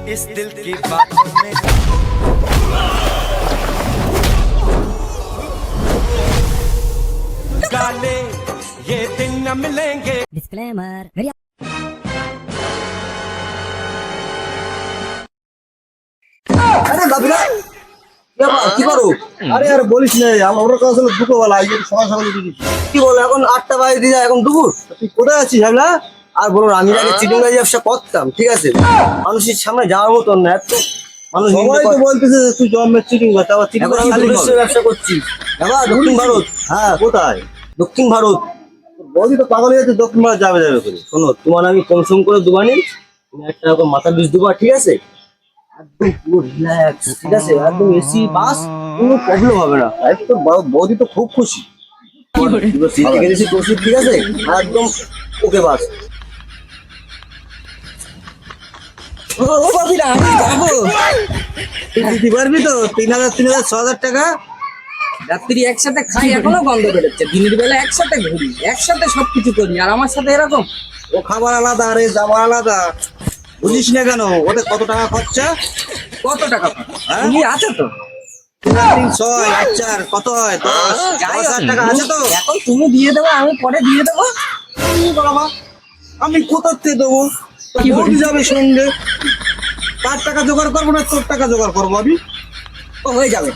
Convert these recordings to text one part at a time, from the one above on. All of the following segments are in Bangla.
इस दिल की बातों में गाले ये दिन न मिलेंगे। डिस्क्लेमर আরে বাবুরা কি করো? আরে আর বলিস না, আমার কাছে হলো দুপুরবেলা সকাল সকাল কি বলো, এখন 8টা বাজে দিয়ে যায়, এখন দুপুর। তুই কোথায় আছিস ভাবলা? আর বলো, আমি আগে চিটিং বাজি ব্যবসা করতাম, ঠিক আছে? মানুষের সামনে যাওয়ার মতন না, এত মানুষ সবাই তো বলতেছে যে তুই জন্মের চিটিং করতে, আবার চিটিং ব্যবসা করছিস বাবা। দক্ষিণ ভারত। হ্যাঁ, কোথায়? দক্ষিণ ভারত। বলি তো পাগল হয়ে যাচ্ছে, দক্ষিণ ভারত যাবে যাবে করে। শোনো, তোমার আমি কনসম করে দুবানি, তুমি একটা রকম মাথা বিষ দুবা, ঠিক আছে? একদম পুরো রিল্যাক্স, ঠিক আছে? একদম এসি বাস, কোনো প্রবলেম হবে না। একদম বৌদি তো খুব খুশি, ঠিক আছে? একদম ওকে বাস। ও বাবিরা, আমি যাবো। তুই দিতে পারবি তো 3,000 3,000 6,000 টাকা? রাত্রি একসাথে খাই, এখনো গন্ধ বেরোচ্ছে। দিনের বেলা একসাথে ঘুরি, একসাথে সবকিছু করি, আর আমার সাথে এরকম। ও খাবার আলাদা, আরে যাবার আলাদা, বুঝিস না কেন? ওতে কত টাকা খরচা? কত টাকা তুমি আছে তো? 3,6 4 কত হয়? 10,000 টাকা আছে তো? এখন তুমি দিয়ে দেবো, আমি পরে দিয়ে দেবো। বাবা, আমি কোথাতে দেবো? বৌদি যাবে সঙ্গে, তার টাকা জোগাড় করবো না তোর টাকা জোগাড় করবো আমি? ও হয়ে যাবে,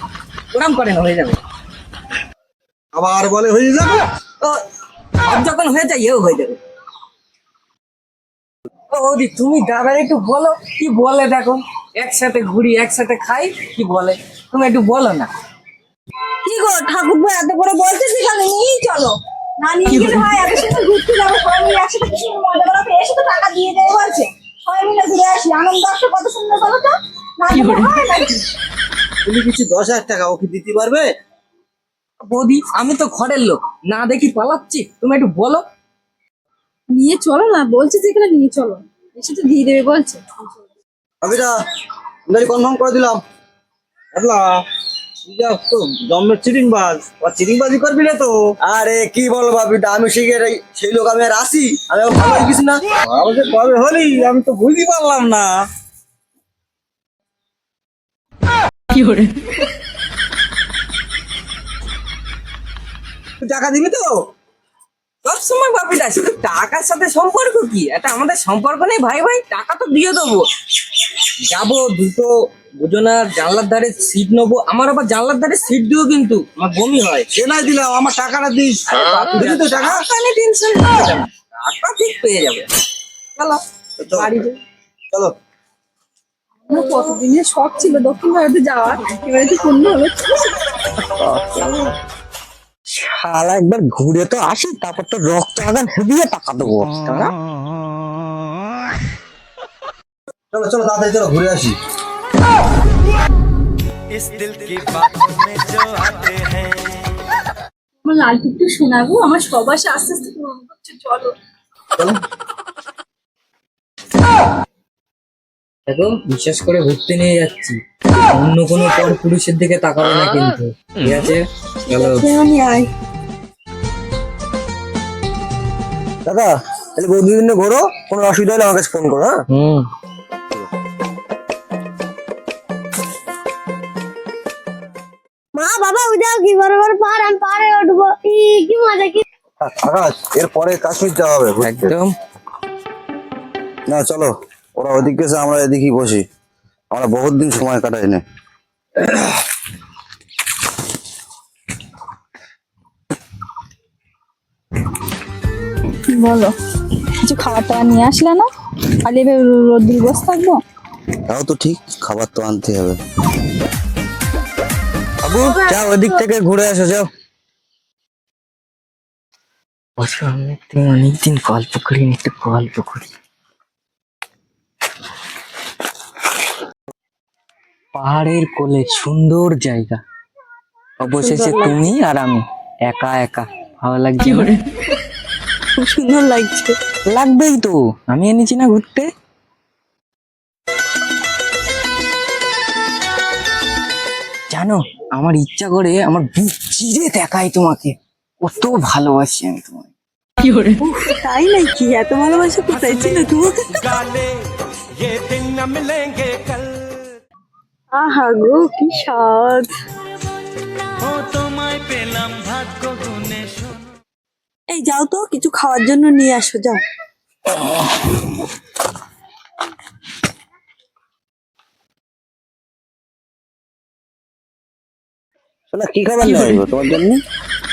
ওরম করে না, হয়ে যাবে। আবার বলে হয়ে যাবে। ও সব যখন হয়ে যায়, এও হয়ে যাবে। ও বৌদি, তুমি দাদা একটু বলো, কি বলে দেখো। একসাথে ঘুরি, একসাথে খাই, কি বলে তুমি একটু বলো না। কি গো ঠাকুরপো, এত করে বলছে সেখানে নিয়েই চলো। না নিয়ে গেলে হয়, এত সুন্দর ঘুরতে যাবো সবাই মিলে একসাথে, কি সুন্দর মজা করা, এসে তো টাকা দিয়ে দেবে বলছে। সবাই মিলে ঘুরে আসি, আনন্দ আসবে, কত সুন্দর বলো তো। না গেলে হয় নাকি? তুমি কিছু 10,000 টাকা ওকে দিতে পারবে? বৌদি, আমি তো ঘরের লোক, না দেখি পালাচ্ছি, তুমি একটু বলো। নিয়ে চলো না, বলছে যেখানে নিয়ে চলো, এসে তো দিয়ে দেবে বলছে। আবিরা, আমি কনফার্ম করে দিলাম। বুঝলা, তো জন্মের চিটিং বাজ, চিটিং বাজি করবি না তো? আরে কি বল বাবিটা, আমি সেই লোক, আমি আর আসি, আমি ভালো হয়ে গেছি না? আমাকে কবে হলি, আমি তো বুঝতে পারলাম না। তুই টাকা দিবি তো? সব সময় ভাবিটা শুধু টাকার সাথে সম্পর্ক কি? এটা আমাদের সম্পর্ক নেই ভাই ভাই, টাকা তো দিয়ে দেবো। যাবো দুজনার জানলার ধারে সিট নেবো, আমার আবার জানলার ধারে সিট দিও, কিন্তু আমার বমি হয়। সে নাই দিলাম, আমার টাকাটা দিস। দিবি তো টাকা? টেনশন টাকা ঠিক পেয়ে যাবে। চলো বাড়ি যাই। চলো। আমার কতদিনের শখ ছিল দক্ষিণ ভারতে যাওয়ার, এবারে তো পূর্ণ হলো। শালা একবার ঘুরে তো আসি, তারপর তো রক্ত আগান হেবিয়ে টাকা দেবো। চলো চলো তাড়াতাড়ি চলো, ঘুরে আসি। इस दिल की बातों में जो आते हैं। আমার লালটুকটু শোনাবো, আমার সবার আস্তে আস্তে পূরণ করছে, চলো। দেখো, বিশ্বাস করে ঘুরতে নিয়ে যাচ্ছি, অন্য কোনো পর পুরুষের দিকে তাকাবে না কিন্তু, ঠিক আছে? চলো। আমি আয়। দাদা, তাহলে বৌদির দিনে ঘোরো, কোনো অসুবিধা হলে আমার কাছে ফোন করো। হ্যাঁ, মা বাবা উদাও কি বড় বড় পাহাড়, আমি পাহাড়ে উঠবো, কি মজা, কি আকাশ, এরপরে কাশ্মীর যাওয়া হবে ঘুরতে। একদম। না চলো, ওরা ওদিক গেছে, আমরা এদিকেই বসি, আমরা বহুত দিন সময় কাটাই না। বলো, কিছু খাবার টাবার নিয়ে আসলে না? খালি এভাবে রোদ্দুর বসে থাকবো? তাও তো ঠিক, খাবার তো আনতে হবে। বাবু যাও, ওদিক থেকে ঘুরে আসো, যাও। অনেকদিন গল্প করি, একটু গল্প করি। পাহাড়ের কোলে সুন্দর জায়গা, অবশেষে তুমি আর আমি একা একা, ভালো লাগছে? খুব সুন্দর লাগছে। লাগবেই তো, আমি এনেছি না ঘুরতে। জানো, আমার ইচ্ছা করে আমার বুক চিরে দেখাই তোমাকে, কত ভালোবাসি আমি তোমায়। তাই নাকি? এত ভালোবাসা কোথায় ছিল তোমার? गाले ये दिन न मिलेंगे कल আহা গো কি স্বাদ। हो তোমায় পেলাম ভাগ্য গুনে শোনো এই যাও তো কিছু খাওয়ার জন্য নিয়ে আসো, যাও। শোনা কি খাবার নিয়ে আসবো তোমার জন্য?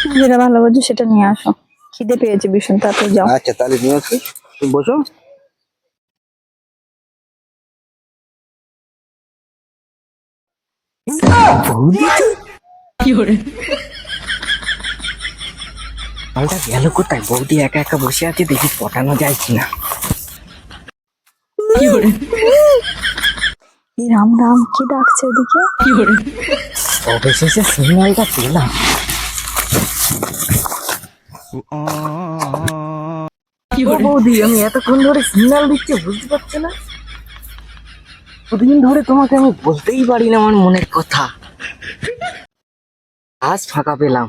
তুমি যেটা ভালো বোঝো সেটা নিয়ে আসো, খিদে পেয়েছে ভীষণ, তাড়াতাড়ি যাও। আচ্ছা তাহলে নিয়ে আসি, তুমি বসো। মালটা গেল কোথায়? বৌদি একা একা বসে আছে, দেখি পটানো যায় কিনা। এই রাম রাম কি ডাকছে ওদিকে? অবশেষে সিগন্যালটা পেলাম। ও বৌদি, আমি এতক্ষণ ধরে সিগন্যাল দিচ্ছি, বুঝতে পারছো না? কতদিন ধরে তোমাকে আমি বলতেই পারি না আমার মনের কথা, আজ ফাঁকা পেলাম।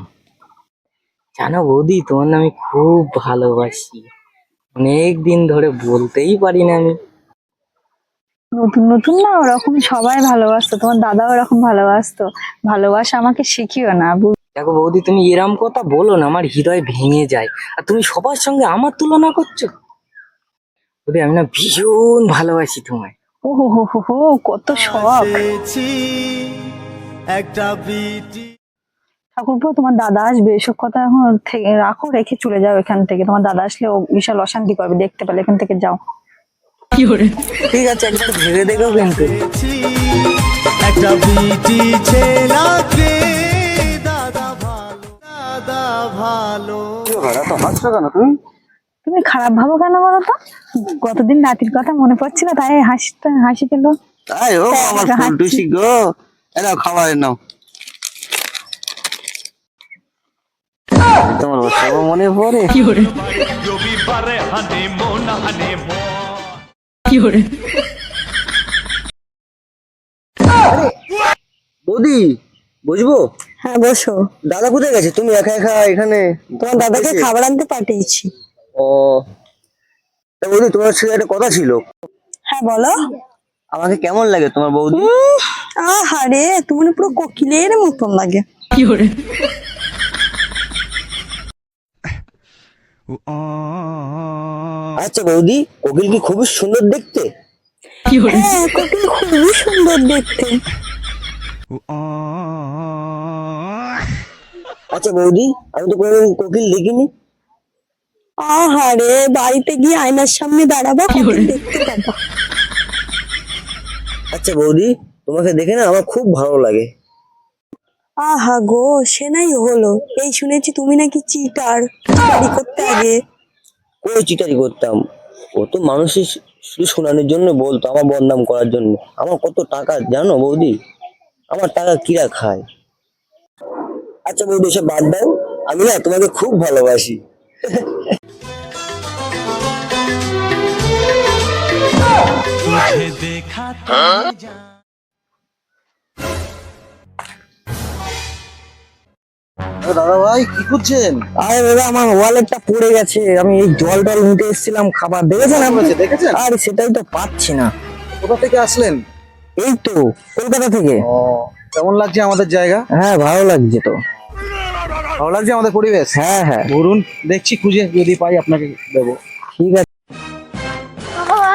জানো বৌদি, তোমার না আমি খুব ভালোবাসি, অনেক দিন ধরে বলতেই পারি না আমি। নতুন নতুন না ওরকম সবাই ভালোবাসতো, তোমার দাদাও ওরকম ভালোবাসতো। ভালোবাসা আমাকে শিখিও না। দেখো বৌদি, তুমি এরম কথা বলো না, আমার হৃদয় ভেঙে যায়। আর তুমি সবার সঙ্গে আমার তুলনা করছো। বৌদি, আমি না ভীষণ ভালোবাসি তোমায়। ও হো হো হো হো, কত শখ। এসেছি একটা বিটি ঠাকুরপো, তোমার দাদা আসবে, এসব কথা এখন রাখো, রেখে চলে যাও এখান থেকে। তোমার দাদা আসলে ও বিশাল অশান্তি করবে, দেখতে পেলে এখান থেকে যাও। ঠিক আছে, একবার ভেবে দেখো কিন্তু। একটা বিটি ছেলাকে দাদা ভালো দাদা ভালো তো হাসছো কেন তুমি? তুমি খারাপ ভাবো কেন বলো তো? গতদিন রাতের কথা মনে পড়ছিল, তাই হাসি পেল। তাই ও আমার ফুলটুসি গো, এনাও খাবার নাও। তোমার সব মনে পড়ে। রবিবারে হানিমুন হানিমুন বৌদি বুঝবো? হ্যাঁ বসো। দাদা কোথায় গেছে? তুমি একা একা এখানে? তোমার দাদাকে খাবার আনতে পাঠিয়েছি। ও তা বৌদি, তোমার সাথে একটা কথা ছিল। হ্যাঁ বলো। আমাকে কেমন লাগে তোমার বৌদি? আহারে, তুমি পুরো কোকিলের মতন লাগে। আচ্ছা বৌদি, কোকিল কি খুবই সুন্দর দেখতে? হ্যাঁ, কোকিল খুবই সুন্দর দেখতে। আচ্ছা বৌদি, আমি তো কোনোদিন কোকিল দেখিনি। আহারে, বাড়িতে গিয়ে আয়নার সামনে দাঁড়াবা, কোকিল দেখতে পাবা। আচ্ছা বৌদি, তোমাকে দেখে না আমার খুব ভালো লাগে। আহা গো, সে নাই হলো। এই শুনেছি তুমি নাকি চিটারি করতে আগে। কই চিটারি করতাম? ও তো মানুষের শুধু শোনানোর জন্য বলতো, আমার বদনাম করার জন্য। আমার কত টাকা জানো বৌদি? আমার টাকা কিরা খায়। আচ্ছা বৌদি, এসব বাদ দাও, আমি না তোমাকে খুব ভালোবাসি। तुझे देखा तो দাদা ভাই কি করছেন? আরে দাদা, আমার ওয়ালেটটা পড়ে গেছে, আমি এই জল টল নিতে এসেছিলাম, খাবার দেখেছেন আপনি? দেখেছেন? আর সেটাই তো পাচ্ছি না। কোথা থেকে আসলেন? এই তো কলকাতা থেকে। ও, কেমন লাগছে আমাদের জায়গা? হ্যাঁ, ভালো লাগছে তো। ভালো লাগছে আমাদের পরিবেশ? হ্যাঁ হ্যাঁ, ধরুন, দেখছি খুঁজে, যদি পাই আপনাকে দেবো। ঠিক আছে।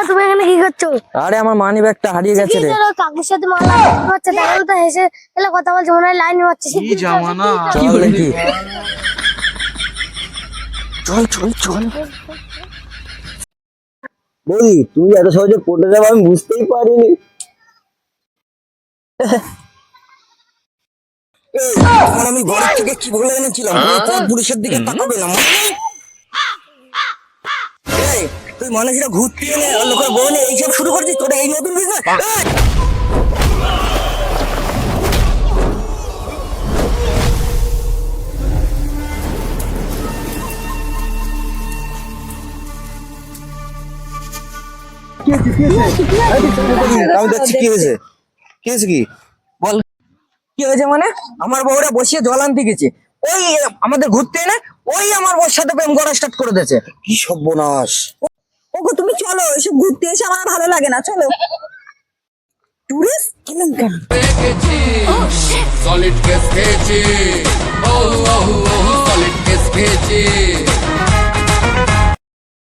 তুমি এখানে কি করছো? আরে আমার মানি ব্যাগটা হারিয়ে গেছে রে। কাকুর সাথে মালা হচ্ছে, তাহলে তো হেসে এলে কথা বলছে, মনে হয় লাইন হচ্ছে। কি জামানা! চল দেখি, চল চল চল। বৌদি, তুমি এত সহজে পড়ে যাবো আমি বুঝতেই পারিনি। তখন আমি ঘরের থেকে কি বলে এনেছিলাম, কোন পুলিশের দিকে তাকাবে না, মনে নেই? এই, তুই মানুষরা ঘুরতে এনে লোকের বউ নিয়ে এইসব শুরু করছিস, তোর এই নতুন বিজনেস? আমি দেখছি কি হয়েছে। কি হয়েছে কি? বল, কি হয়েছে মানে? আমার বউরা বসিয়ে জল আনতে গেছে, ওই আমাদের ঘুরতে এনে ওই আমার ওর সাথে প্রেম করা স্টার্ট করে দিয়েছে। কি সর্বনাশ। ওগো তুমি চলো, এসব ঘুরতে এসে আমার ভালো লাগে না, চলো। টুরিস্ট কেলেঙ্কারি। Solid case খেয়েছি, oh oh oh, solid case খেয়েছি।